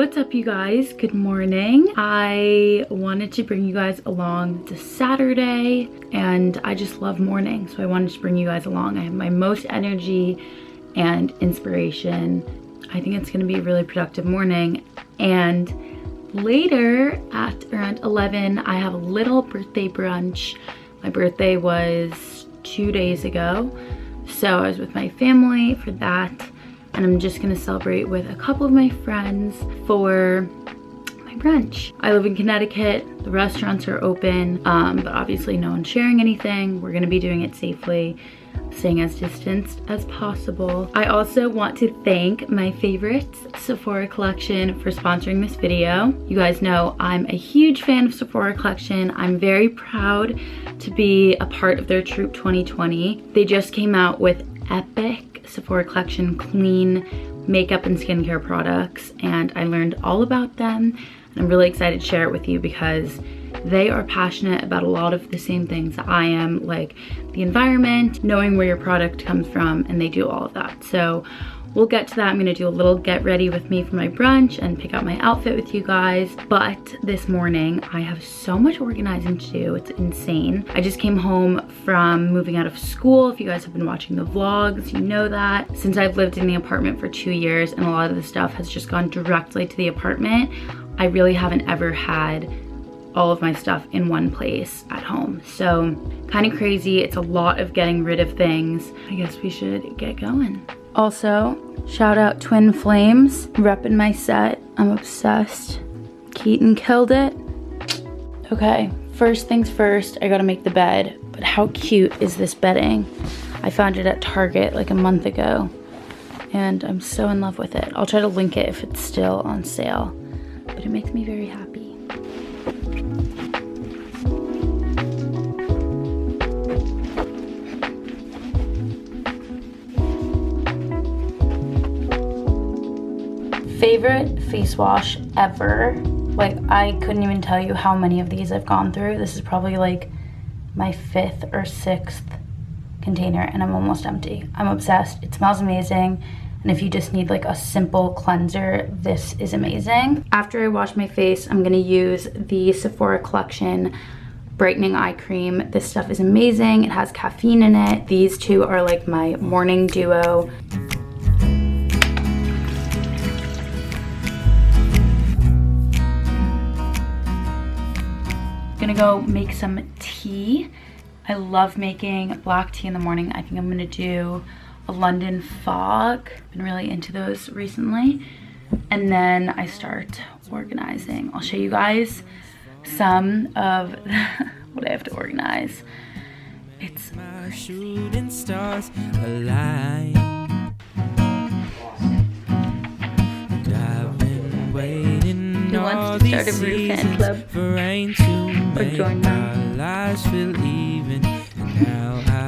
What's up, you guys? Good morning. I wanted to bring you guys along. It's a Saturday and I just love mornings, so I wanted to bring you guys along. I have my most energy and inspiration. I think it's gonna be a really productive morning. And later at around 11, I have a little birthday brunch. My birthday was 2 days ago, so I was with my family for that. And I'm just gonna celebrate with a couple of my friends for my brunch. I live in Connecticut, the restaurants are open, but obviously no one's sharing anything. We're gonna be doing it safely, staying as distanced as possible. I also want to thank my favorites, Sephora collection, for sponsoring this video. You guys know I'm a huge fan of Sephora collection. I'm very proud to be a part of their Troop 2020. They just came out with epic Sephora collection clean makeup and skincare products, and I learned all about them, and I'm really excited to share it with you because they are passionate about a lot of the same things that I am, like the environment, knowing where your product comes from, and they do all of that. So we'll get to that. I'm gonna do a little get ready with me for my brunch and pick out my outfit with you guys. But this morning, I have so much organizing to do. It's insane. I just came home from moving out of school. If you guys have been watching the vlogs, you know that. Since I've lived in the apartment for 2 years and a lot of the stuff has just gone directly to the apartment, I really haven't ever had all of my stuff in one place at home. So kind of crazy. It's a lot of getting rid of things. I guess we should get going. Also, shout out Twin Flames, repping my set. I'm obsessed. Keaton killed it. Okay, first things first, I gotta make the bed. But how cute is this bedding? I found it at Target like a month ago, and I'm so in love with it. I'll try to link it if it's still on sale, but it makes me very happy. Favorite face wash ever. Like, I couldn't even tell you how many of these I've gone through. This is probably like my 5th or 6th container and I'm almost empty. I'm obsessed. It smells amazing. And if you just need like a simple cleanser, this is amazing. After I wash my face, I'm gonna use the Sephora collection brightening eye cream. This stuff is amazing. It has caffeine in it. These two are like my morning duo. Gonna go make some tea. I love making black tea in the morning. I think I'm gonna do a London fog. Been really into those recently. And then I start organizing. I'll show you guys some of what I have to organize. It's shooting stars align. Who wants to start a brew fan club or join them?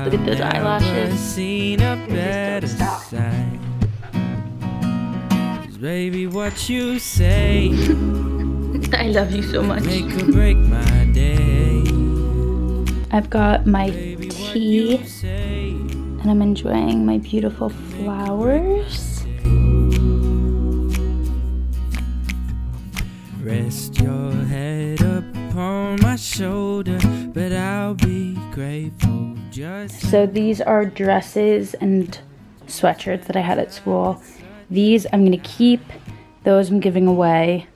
Look at those eyelashes. Baby, what you say? I love you so much. Make or break my day. I've got my tea and I'm enjoying my beautiful flowers. Rest your head upon my shoulder, but I'll be grateful just... So these are dresses and sweatshirts that I had at school. These I'm gonna keep, those I'm giving away.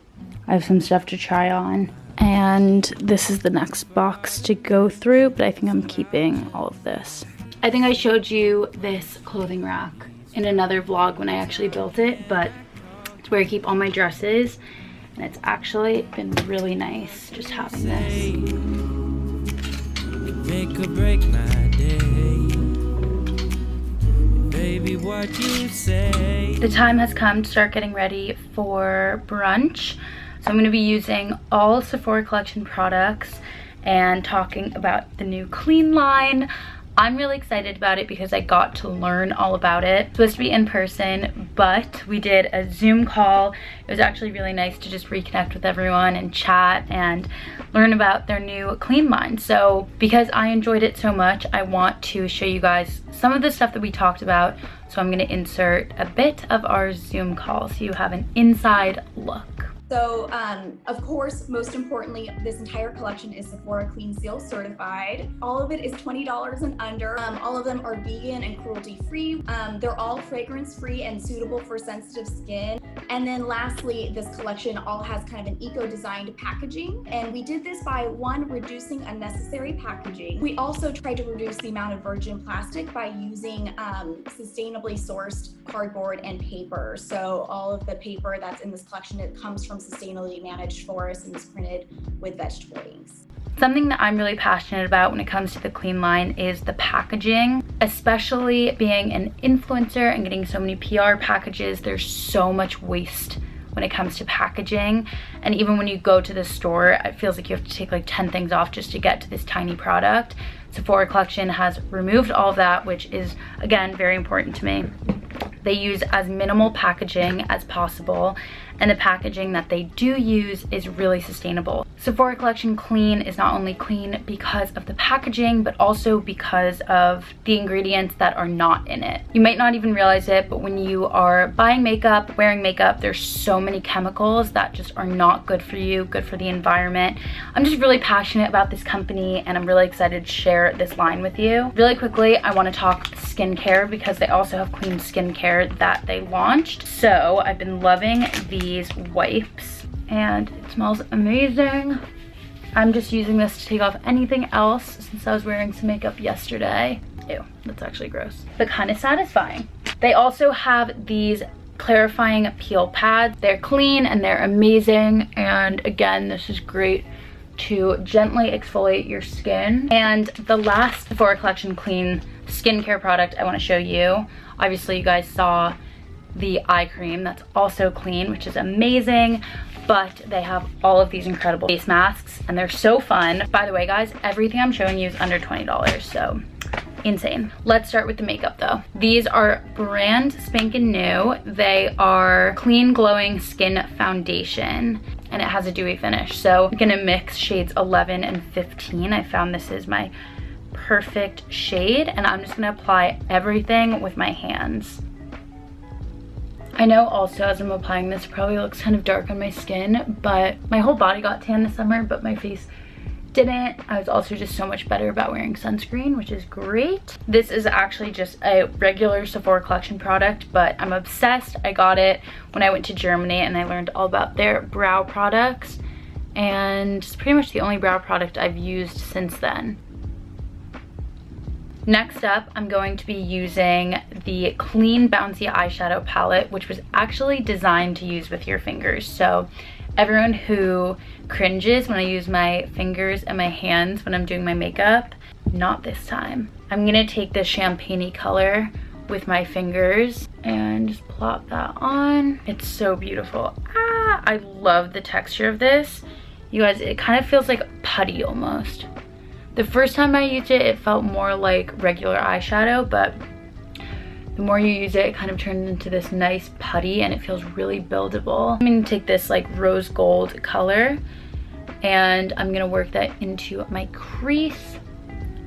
I have some stuff to try on. And this is the next box to go through, but I think I'm keeping all of this. I think I showed you this clothing rack in another vlog when I actually built it, but it's where I keep all my dresses. And it's actually been really nice just having this. Make or break my day. Baby, what you say. The time has come to start getting ready for brunch. So I'm going to be using all Sephora collection products and talking about the new clean line. I'm really excited about it because I got to learn all about it. It's supposed to be in person, but we did a Zoom call. It was actually really nice to just reconnect with everyone and chat and learn about their new clean line. So because I enjoyed it so much, I want to show you guys some of the stuff that we talked about. So I'm gonna insert a bit of our Zoom call so you have an inside look. So, of course, most importantly, this entire collection is Sephora Clean Seal certified. All of it is $20 and under. All of them are vegan and cruelty-free. They're all fragrance-free and suitable for sensitive skin. And then lastly, this collection all has kind of an eco-designed packaging. And we did this by, one, reducing unnecessary packaging. We also tried to reduce the amount of virgin plastic by using sustainably sourced cardboard and paper. So all of the paper that's in this collection, it comes from sustainably managed forests and is printed with vegetable inks. Something that I'm really passionate about when it comes to the Clean line is the packaging, especially being an influencer and getting so many PR packages. There's so much waste when it comes to packaging, and even when you go to the store, it feels like you have to take like 10 things off just to get to this tiny product. Sephora collection has removed all of that, which is, again, very important to me. They use as minimal packaging as possible, and the packaging that they do use is really sustainable. Sephora Collection Clean is not only clean because of the packaging, but also because of the ingredients that are not in it. You might not even realize it, but when you are buying makeup, wearing makeup, there's so many chemicals that just are not good for you, good for the environment. I'm just really passionate about this company, and I'm really excited to share this line with you. Really quickly, I want to talk skincare because they also have clean skincare that they launched. So I've been loving these wipes and it smells amazing. I'm just using this to take off anything else since I was wearing some makeup yesterday. Ew, that's actually gross, but kind of satisfying. They also have these clarifying peel pads. They're clean and they're amazing, and again, this is great to gently exfoliate your skin. And the last Sephora Collection Clean skincare product I want to show you, obviously you guys saw the eye cream that's also clean, which is amazing, but they have all of these incredible face masks and they're so fun. By the way, guys, everything I'm showing you is under $20, so insane. Let's start with the makeup though. These are brand spanking new. They are clean glowing skin foundation and it has a dewy finish. So I'm gonna mix shades 11 and 15. I found this is my perfect shade, and I'm just gonna apply everything with my hands. I know also as I'm applying this, it probably looks kind of dark on my skin, but my whole body got tan this summer, but my face didn't. I was also just so much better about wearing sunscreen, which is great. This is actually just a regular Sephora Collection product, but I'm obsessed. I got it when I went to Germany and I learned all about their brow products, and it's pretty much the only brow product I've used since then. Next up, I'm going to be using the Clean Bouncy Eyeshadow Palette, which was actually designed to use with your fingers. So everyone who cringes when I use my fingers and my hands when I'm doing my makeup, not this time. I'm gonna take this champagne-y color with my fingers and just plop that on. It's so beautiful. Ah, I love the texture of this. You guys, it kind of feels like putty almost. The first time I used it, it felt more like regular eyeshadow, but the more you use it, it kind of turns into this nice putty and it feels really buildable. I'm gonna take this like rose gold color and I'm gonna work that into my crease.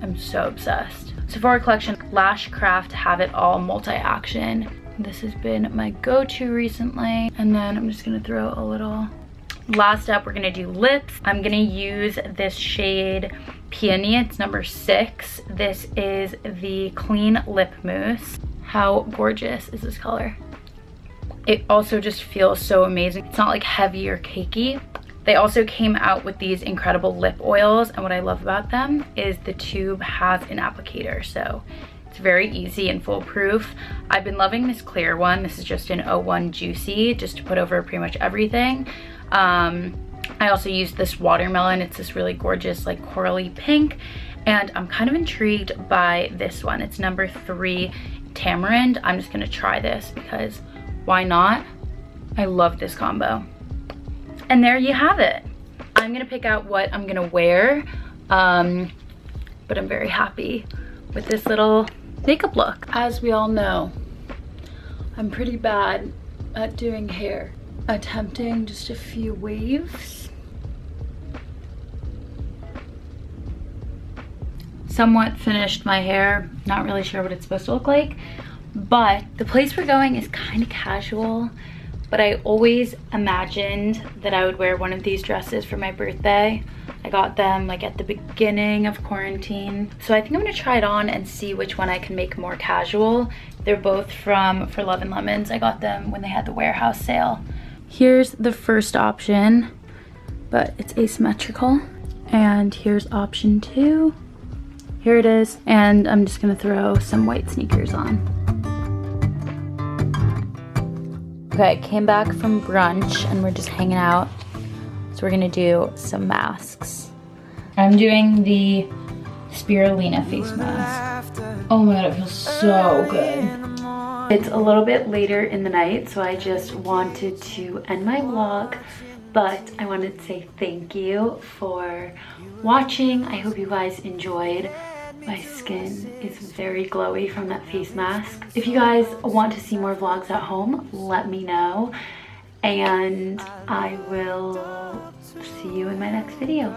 I'm so obsessed. Sephora Collection Lash Craft Have It All Multi-Action. This has been my go-to recently. And then I'm just gonna throw a little. Last up, we're gonna do lips. I'm gonna use this shade Peony, it's number 6. This is the Clean Lip Mousse. How gorgeous is this color? It also just feels so amazing. It's not like heavy or cakey. They also came out with these incredible lip oils, and what I love about them is the tube has an applicator, so it's very easy and foolproof. I've been loving this clear one. This is just an 01 Juicy, just to put over pretty much everything. I also used this watermelon. It's this really gorgeous like corally pink, and I'm kind of intrigued by this one. It's number 3 Tamarind. I'm just gonna try this because why not? I love this combo. And there you have it. I'm gonna pick out what I'm gonna wear, but I'm very happy with this little makeup look. As we all know, I'm pretty bad at doing hair. Attempting just a few waves. Somewhat finished my hair. Not really sure what it's supposed to look like, but the place we're going is kind of casual, but I always imagined that I would wear one of these dresses for my birthday. I got them like at the beginning of quarantine. So I think I'm gonna try it on and see which one I can make more casual. They're both from For Love and Lemons. I got them when they had the warehouse sale. Here's the first option, but it's asymmetrical. And here's option 2. Here it is. And I'm just gonna throw some white sneakers on. Okay, came back from brunch and we're just hanging out. So we're gonna do some masks. I'm doing the spirulina face mask. Oh my god, it feels so good. It's a little bit later in the night, so I just wanted to end my vlog, but I wanted to say thank you for watching. I hope you guys enjoyed. My skin is very glowy from that face mask. If you guys want to see more vlogs at home, let me know. And I will see you in my next video.